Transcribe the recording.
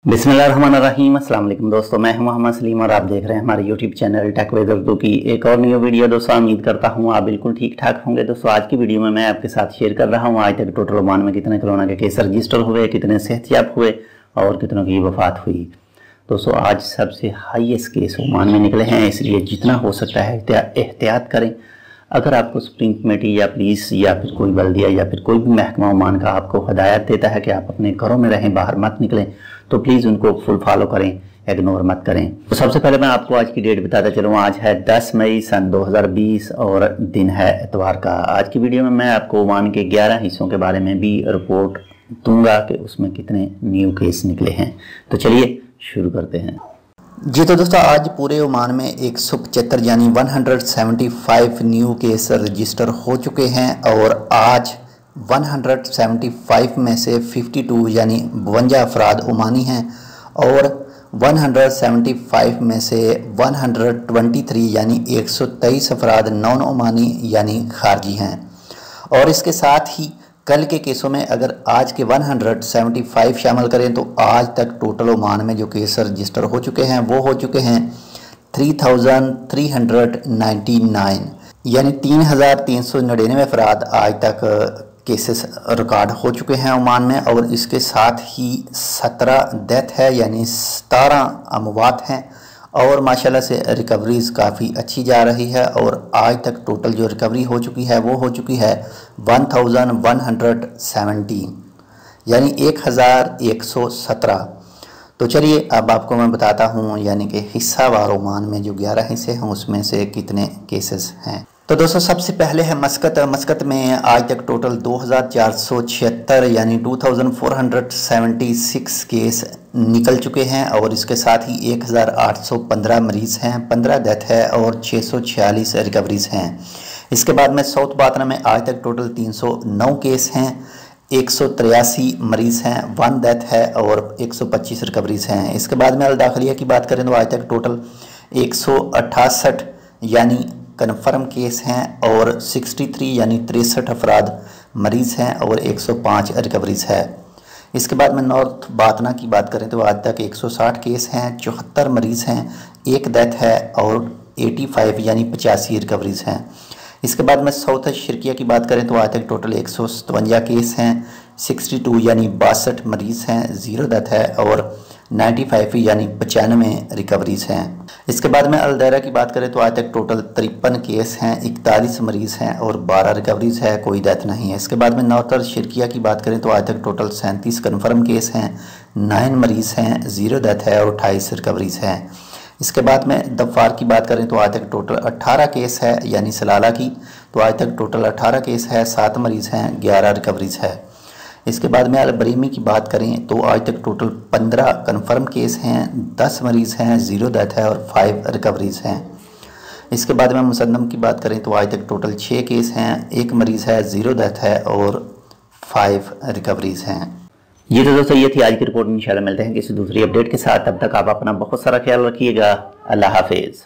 बिस्मिल्लाहिर्रहमानिर्रहीम। अस्सलाम वालेकुम दोस्तों, मैं हूं मोहम्मद सलीम और आप देख रहे हैं हमारे YouTube channel tech with Urdu की एक और न्यू वीडियो। दोस्तों उम्मीद करता हूं आप बिल्कुल ठीक ठाक होंगे। दोस्तों आज की वीडियो में मैं आपके साथ शेयर कर रहा हूं आज तक टोटल ओमान में कितने कोरोना के केस रजिस्टर हुए, कितने सेहतयाब हुए और कितनों की वफात हुई। दोस्तों आज सबसे हाईएस्ट केस ओमान में निकले हैं, इसलिए जितना हो सकता है एहतियात करें। अगर आपको सुप्रीम कमेटी या पुलिस या फिर कोई बल्दिया या फिर कोई भी महकमा ओमान का आपको हदायत देता है कि आप अपने घरों में रहें, बाहर मत निकलें, तो प्लीज़ उनको फुल फॉलो करें, इग्नोर मत करें। तो सबसे पहले मैं आपको आज की डेट बताता चलूँ। आज है 10 मई सन 2020 और दिन है इतवार का। आज की वीडियो में मैं आपको ओमान के 11 हिस्सों के बारे में भी रिपोर्ट दूंगा कि उसमें कितने न्यू केस निकले हैं। तो चलिए शुरू करते हैं। जी तो दोस्तों आज पूरे ओमान में 175 यानी 175 न्यू केस रजिस्टर हो चुके हैं और आज 175 में से 52 यानी 52 अफराद ओमानी हैं और 175 में से 123 यानी 123 अफराद नॉन ओमानी यानी खारजी हैं। और इसके साथ ही कल के केसों में अगर आज के 175 शामिल करें तो आज तक टोटल ओमान में जो केस रजिस्टर हो चुके हैं वो हो चुके हैं 3399 यानी 3399 अफराद आज तक केसेस रिकॉर्ड हो चुके हैं ओमान में। और इसके साथ ही 17 डेथ है यानी 17 अमवात हैं और माशाल्लाह से रिकवरीज़ काफ़ी अच्छी जा रही है। और आज तक टोटल जो रिकवरी हो चुकी है वो हो चुकी है 1117 यानी 1117। तो चलिए अब आपको मैं बताता हूँ यानी कि हिस्सावार ओमान में जो 11 हिस्से हैं उसमें से कितने केसेस हैं। तो दोस्तों सबसे पहले है मस्कत। मस्कत में आज तक टोटल 2476 यानी 2476 केस निकल चुके हैं और इसके साथ ही 1815 मरीज़ हैं, 15 डेथ है और 646 रिकवरीज़ हैं। इसके बाद में साउथ बातना में आज तक टोटल 309 केस हैं, 183 मरीज़ हैं, 1 डेथ है और 125 रिकवरीज़ हैं। इसके बाद में अल-दाखिलिया की बात करें तो आज तक टोटल 168 यानी कन्फर्म केस हैं और 63 यानी 63 अफराद मरीज़ हैं और 105 रिकवरीज़ है। इसके बाद में नॉर्थ बातना की बात करें तो आज तक 160 केस हैं, 74 मरीज़ हैं, 1 डेथ है और 85 यानी 85 रिकवरीज़ हैं। इसके बाद में साउथ शिरकिया की बात करें तो आज तक टोटल 157 केस हैं, 62 यानी 62 मरीज़ हैं, 0 डेथ है और 95 यानी 95 रिकवरीज़ हैं। इसके बाद में अल-दायरा की बात करें तो आज तक टोटल 53 केस हैं, 41 मरीज़ हैं और 12 रिकवरीज़ है, कोई डेथ नहीं है। इसके बाद में नॉर्थ शिरकिया की बात करें तो आज तक टोटल 37 कन्फर्म केस हैं, 9 मरीज़ हैं, 0 डेथ है और 28 रिकवरीज़ हैं। इसके बाद में दफार की बात करें तो आज तक टोटल 18 केस है यानी सलाला की, तो आज तक टोटल 18 केस है, 7 मरीज़ हैं, 11 रिकवरीज़ है। इसके बाद में अल-बरीमी की बात करें तो आज तक टोटल 15 कन्फर्म केस हैं, 10 मरीज़ हैं, 0 डेथ है और 5 रिकवरीज़ हैं। इसके बाद में मुसन्नम की बात करें तो आज तक टोटल 6 केस हैं, 1 मरीज़ है, 0 डेथ है और 5 रिकवरीज़ हैं। ये तो दोस्तों ये थी आज की रिपोर्ट। इंशाल्लाह मिलते हैं किसी दूसरी अपडेट के साथ। तब तक आप अपना बहुत सारा ख्याल रखिएगा। अल्लाह हाफिज़।